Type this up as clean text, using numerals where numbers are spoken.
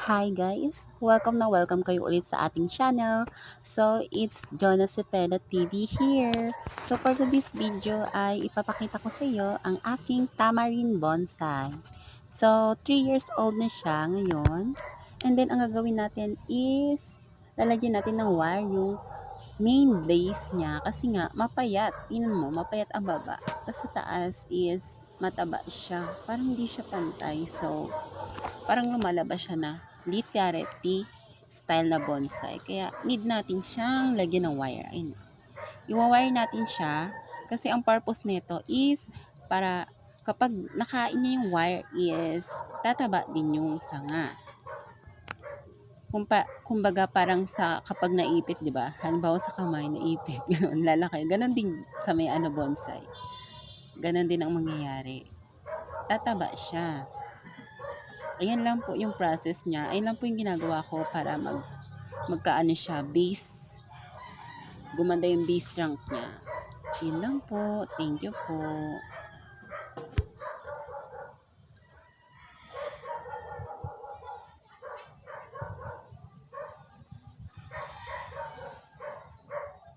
Hi guys! Welcome kayo ulit sa ating channel. So, it's Jonah Cepeda TV here. So, for today's video ay ipapakita ko sa iyo ang aking tamarind bonsai. So, 3 years old na siya ngayon. And then, ang gagawin natin is lalagyan natin ng wire yung main base niya kasi nga mapayat. Tingnan mo, mapayat ang baba. Tapos sa taas is mataba siya. Parang hindi siya pantay. So, parang lumalabas siya na literally style na bonsai. Kaya need natin siyang lagyan ng wire. Ayun. Iwa-wire natin siya kasi ang purpose nito is para kapag nakain niya yung wire is tataba din yung sanga. Kumbaga parang sa kapag naipit, 'di ba? Halimbawa sa kamay naipit, gano'n lalaki. Gano'n din sa may bonsai. Gano'n din ang mangyayari. Tataba siya. Ayan lang po yung process niya. Ayan lang po yung ginagawa ko para magkaano siya, base. Gumanda yung base trunk niya. Yun lang po. Thank you po.